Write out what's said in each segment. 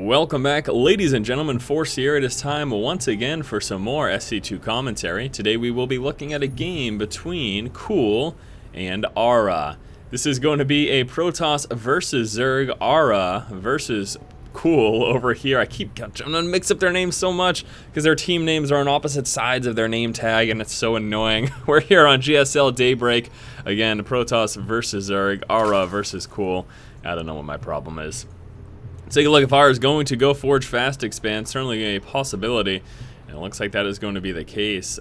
Welcome back, ladies and gentlemen. Force here. It is time once again for some more SC2 commentary. Today we will be looking at a game between Cool and Aura. This is going to be a Protoss versus Zerg. Aura versus Cool over here. I'm gonna mix up their names so much because their team names are on opposite sides of their name tag and it's so annoying. We're here on GSL Daybreak. Again, Protoss versus Zerg. Aura versus Cool. I don't know what my problem is. Take a look if Aura is going to go Forge Fast Expand. Certainly a possibility, and it looks like that is going to be the case.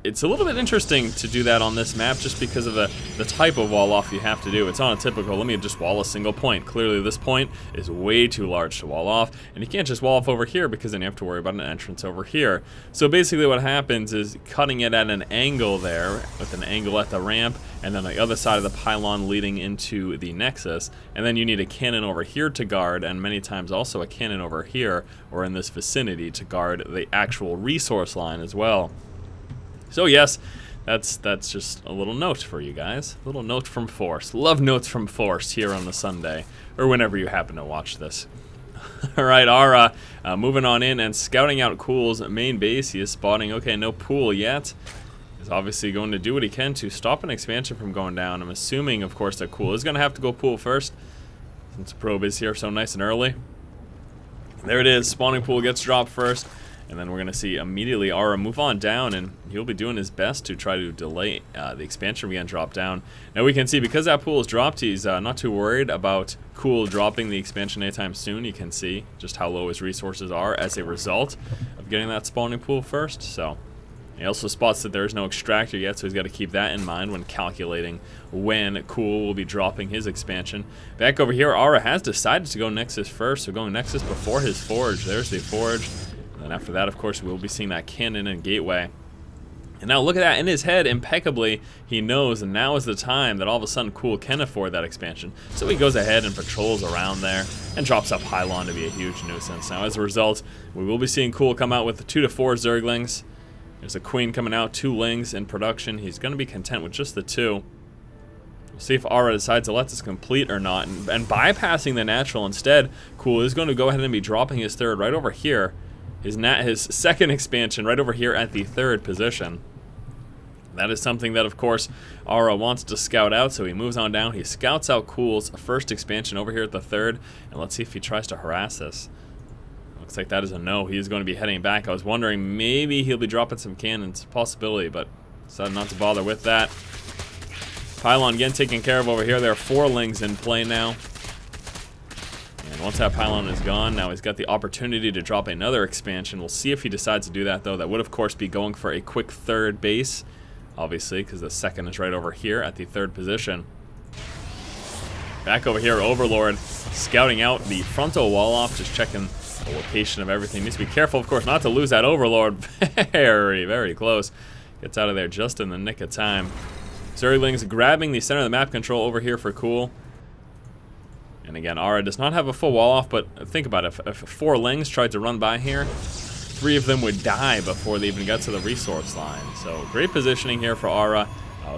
It's a little bit interesting to do that on this map just because of the type of wall off you have to do. It's on a typical, let me just wall a single point. Clearly this point is way too large to wall off, and you can't just wall off over here because then you have to worry about an entrance over here. So basically what happens is cutting it at an angle there, with an angle at the ramp, and then the other side of the pylon leading into the nexus, and then you need a cannon over here to guard, and many times also a cannon over here, or in this vicinity, to guard the actual resource line as well. So yes, that's just a little note for you guys. A little note from Force. Love notes from Force here on the Sunday, or whenever you happen to watch this. Alright, Aura moving on in and scouting out Cool's main base. He is spotting, okay, no pool yet. He's obviously going to do what he can to stop an expansion from going down. I'm assuming, of course, that Cool is going to have to go pool first, since the probe is here so nice and early. There it is, spawning pool gets dropped first. And then we're going to see immediately Aura move on down, and he'll be doing his best to try to delay the expansion from getting dropped down. Now we can see, because that pool is dropped, he's not too worried about Cool dropping the expansion anytime soon. You can see just how low his resources are as a result of getting that spawning pool first. So he also spots that there is no extractor yet, so he's got to keep that in mind when calculating when Cool will be dropping his expansion. Back over here, Aura has decided to go Nexus first, so going Nexus before his Forge. There's the Forge. And after that, of course, we'll be seeing that cannon and gateway. And now look at that, in his head, impeccably, he knows, and now is the time that all of a sudden Cool can afford that expansion. So he goes ahead and patrols around there and drops up pylon to be a huge nuisance. Now as a result, we will be seeing Cool come out with 2 to 4 Zerglings. There's a Queen coming out, 2 Lings in production. He's going to be content with just the 2. We'll see if Aura decides to let this complete or not. And bypassing the natural instead, Cool is going to go ahead and be dropping his 3rd right over here. His 2nd expansion right over here at the 3rd position. That is something that, of course, Aura wants to scout out, so he moves on down. He scouts out Cool's 1st expansion over here at the 3rd, and let's see if he tries to harass this. Looks like that is a no. He is going to be heading back. I was wondering maybe he'll be dropping some cannons. Possibility, but decided not to bother with that. Pylon again taken care of over here. There are 4 Lings in play now. And once that pylon is gone, now he's got the opportunity to drop another expansion. We'll see if he decides to do that, though. That would, of course, be going for a quick 3rd base, obviously, because the 2nd is right over here at the 3rd position. Back over here, Overlord scouting out the frontal wall off, just checking the location of everything. Needs to be careful, of course, not to lose that Overlord. Very, very close. Gets out of there just in the nick of time. Zerglings grabbing the center of the map control over here for Cool. And again, Aura does not have a full wall off, but think about it. If 4 Lings tried to run by here, 3 of them would die before they even got to the resource line. So great positioning here for Aura.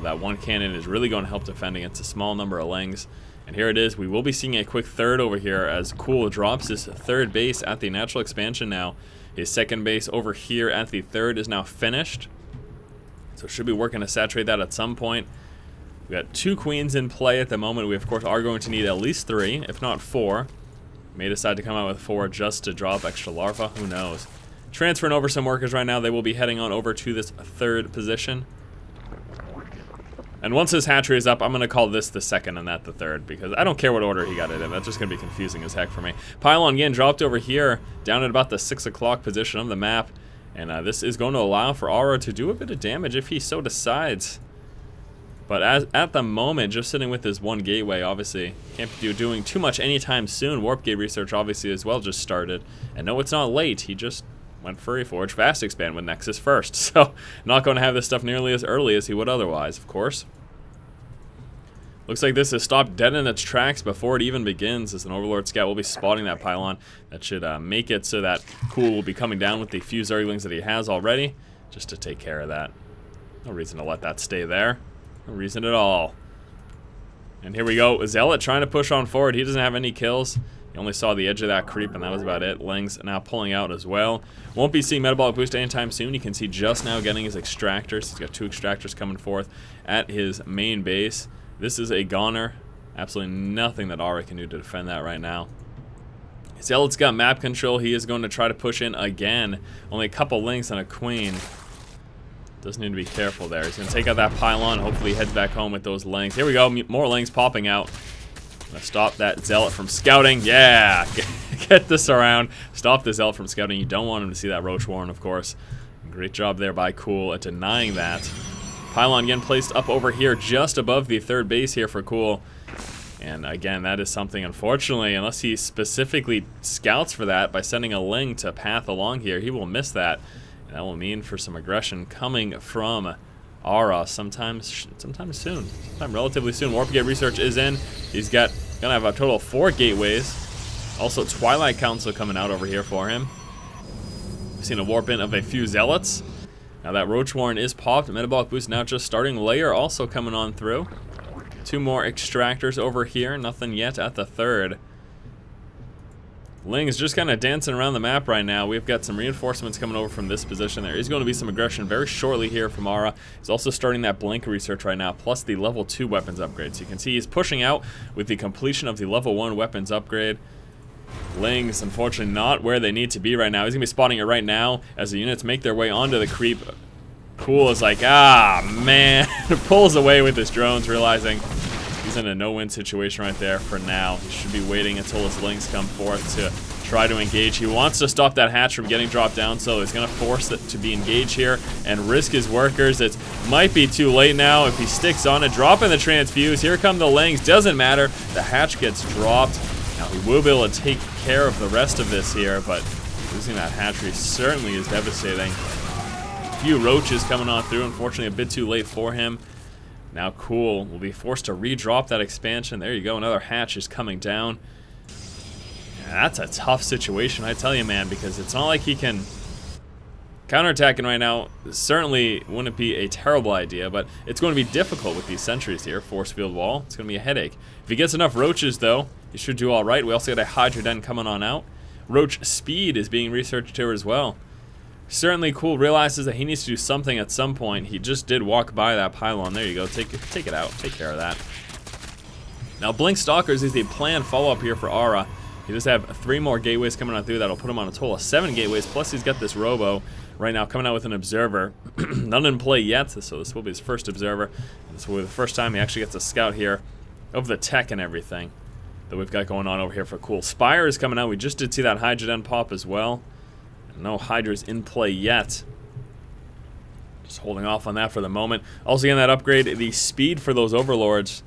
That 1 cannon is really going to help defend against a small number of Lings. And here it is. We will be seeing a quick 3rd over here as Cool drops his 3rd base at the natural expansion now. His 2nd base over here at the 3rd is now finished. So should be working to saturate that at some point. We got 2 Queens in play at the moment. We, of course, are going to need at least 3, if not 4. May decide to come out with 4 just to drop extra larva. Who knows? Transferring over some workers right now. They will be heading on over to this 3rd position. And once this hatchery is up, I'm going to call this the 2nd and that the 3rd, because I don't care what order he got it in. That's just going to be confusing as heck for me. Pylon again dropped over here, down at about the 6 o'clock position of the map. And this is going to allow for Aura to do a bit of damage if he so decides. But at the moment, just sitting with his 1 gateway, obviously, can't be doing too much anytime soon. Warp gate research, obviously, as well just started. And no, it's not late. He just went for a Forge Fast Expand with Nexus first. So, not going to have this stuff nearly as early as he would otherwise, of course. Looks like this has stopped dead in its tracks before it even begins, as an Overlord Scout will be spotting that pylon. That should make it so that Cool will be coming down with the few Zerglings that he has already, just to take care of that. No reason to let that stay there. No reason at all. And here we go. Zealot trying to push on forward. He doesn't have any kills. He only saw the edge of that creep, and that was about it. Ling's now pulling out as well. Won't be seeing Metabolic Boost anytime soon. You can see just now getting his extractors. He's got 2 extractors coming forth at his main base. This is a goner. Absolutely nothing that Aura can do to defend that right now. Zealot's got map control. He is going to try to push in again. Only a couple Lings and a Queen. Does need to be careful there. He's going to take out that pylon. Hopefully he heads back home with those Lings. Here we go. More Lings popping out. Gonna stop that Zealot from scouting. Yeah. Get this around. Stop the Zealot from scouting. You don't want him to see that Roach Warren, of course. Great job there by Cool at denying that. Pylon again placed up over here just above the 3rd base here for Cool. And again, that is something, unfortunately, unless he specifically scouts for that by sending a Ling to path along here, he will miss that. And that will mean for some aggression coming from Aura sometime soon. Sometime relatively soon. Warp Gate Research is in. He's gonna have a total of 4 gateways. Also, Twilight Council coming out over here for him. We've seen a warp in of a few Zealots. Now that Roach Warren is popped. Metabolic Boost now just starting. Layer also coming on through. 2 more extractors over here. Nothing yet at the 3rd. Ling is just kind of dancing around the map right now. We've got some reinforcements coming over from this position. There is going to be some aggression very shortly here from Aura. He's also starting that Blink research right now, plus the level 2 weapons upgrade. So you can see he's pushing out with the completion of the level 1 weapons upgrade. Ling's unfortunately not where they need to be right now. He's going to be spotting it right now as the units make their way onto the creep. Cool is like, ah, man. Pulls away with his drones, realizing he's in a no-win situation right there for now. He should be waiting until his Lings come forth to try to engage. He wants to stop that hatch from getting dropped down, so he's going to force it to be engaged here and risk his workers. It might be too late now if he sticks on it. Dropping the transfuse. Here come the Lings. Doesn't matter. The hatch gets dropped. Now he will be able to take care of the rest of this here, but losing that hatchery certainly is devastating. Few roaches coming on through, unfortunately a bit too late for him. Now Cool will be forced to re-drop that expansion. There you go, another hatch is coming down. Yeah, that's a tough situation, I tell you, man, because it's not like he can... Counterattacking right now certainly wouldn't be a terrible idea, but it's going to be difficult with these sentries here. Force field wall, it's going to be a headache. If he gets enough roaches, though, he should do all right. We also got a Hydra Den coming on out. Roach speed is being researched here as well. Certainly Cool realizes that he needs to do something at some point. He just did walk by that pylon. There you go. Take it out. Take care of that. Now, Blink Stalkers is the planned follow-up here for Aura. He does have 3 more gateways coming on through. That'll put him on a total of 7 gateways. Plus, he's got this Robo right now coming out with an Observer. None in play yet, so this will be his first Observer. This will be the first time he actually gets a scout here of the tech and everything that we've got going on over here for Cool. Spire is coming out. We just did see that Hydra Den pop as well. No Hydras in play yet. Just holding off on that for the moment. Also getting that upgrade, the speed for those Overlords.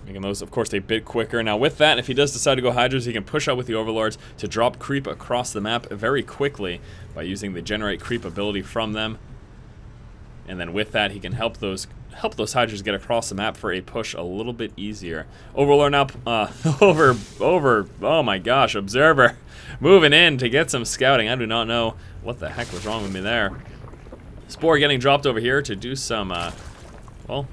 Making those, of course, a bit quicker. Now with that, if he does decide to go Hydras, he can push out with the Overlords to drop creep across the map very quickly by using the generate creep ability from them. And then with that, he can help those Hydras get across the map for a push a little bit easier. Overlord now, oh my gosh, Observer moving in to get some scouting. I do not know what the heck was wrong with me there. Spore getting dropped over here to do some, well,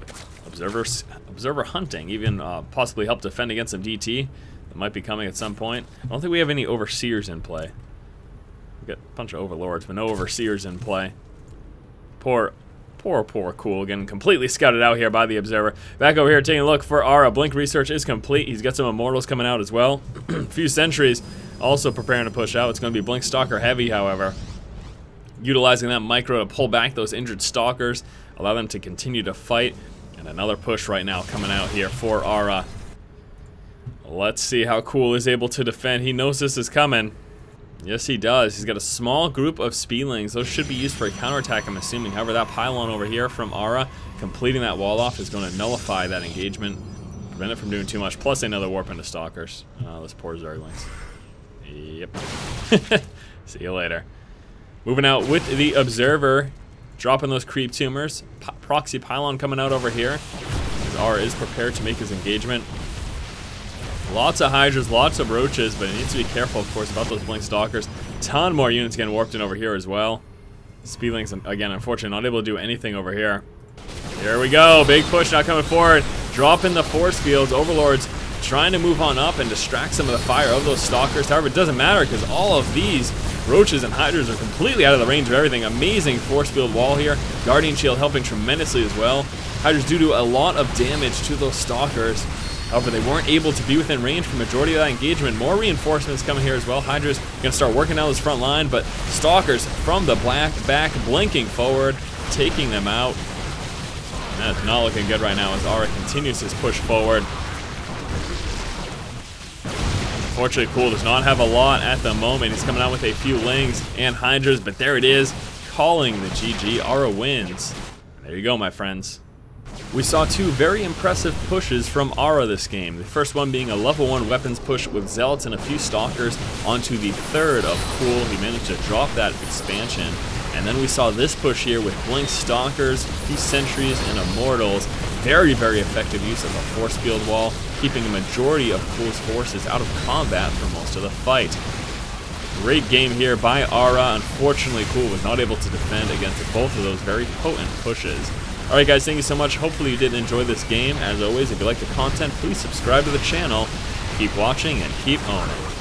observer hunting, even possibly help defend against some DT that might be coming at some point. I don't think we have any Overseers in play. We've got a bunch of Overlords, but no Overseers in play. Poor Cool, getting completely scouted out here by the Observer. Back over here taking a look for Aura. Blink research is complete. He's got some Immortals coming out as well. A few Sentries also preparing to push out. It's going to be Blink Stalker heavy, however. Utilizing that micro to pull back those injured Stalkers, allow them to continue to fight. And another push right now coming out here for Aura. Let's see how Cool is able to defend. He knows this is coming. Yes, he does. He's got a small group of Speedlings. Those should be used for a counterattack, I'm assuming. However, that pylon over here from Aura, completing that wall off, is going to nullify that engagement, prevent it from doing too much, plus another warp into Stalkers. Those poor Zerglings. Yep. See you later. Moving out with the Observer, dropping those creep tumors. Proxy pylon coming out over here, as Aura is prepared to make his engagement. Lots of Hydras, lots of Roaches, but he needs to be careful, of course, about those Blink Stalkers. Ton more units getting warped in over here as well. Speedlings, again, unfortunately, not able to do anything over here. Here we go, big push now coming forward. Dropping the force fields. Overlords trying to move on up and distract some of the fire of those Stalkers. However, it doesn't matter because all of these Roaches and Hydras are completely out of the range of everything. Amazing force field wall here. Guardian Shield helping tremendously as well. Hydras do a lot of damage to those Stalkers. However, they weren't able to be within range for the majority of that engagement. More reinforcements coming here as well. Hydra's going to start working down this front line, but Stalkers from the back blinking forward, taking them out. And that's not looking good right now as Aura continues his push forward. Unfortunately, Cool does not have a lot at the moment. He's coming out with a few Lings and Hydras, but there it is, calling the GG. Aura wins. There you go, my friends. We saw two very impressive pushes from Aura this game. The first one being a level 1 weapons push with Zealots and a few Stalkers onto the third of Cool. He managed to drop that expansion. And then we saw this push here with Blink Stalkers, few Sentries, and Immortals. Very, very effective use of a force field wall, keeping a majority of Cool's forces out of combat for most of the fight. Great game here by Aura. Unfortunately, Cool was not able to defend against both of those very potent pushes. Alright guys, thank you so much. Hopefully you did enjoy this game. As always, if you like the content, please subscribe to the channel. Keep watching and keep owning.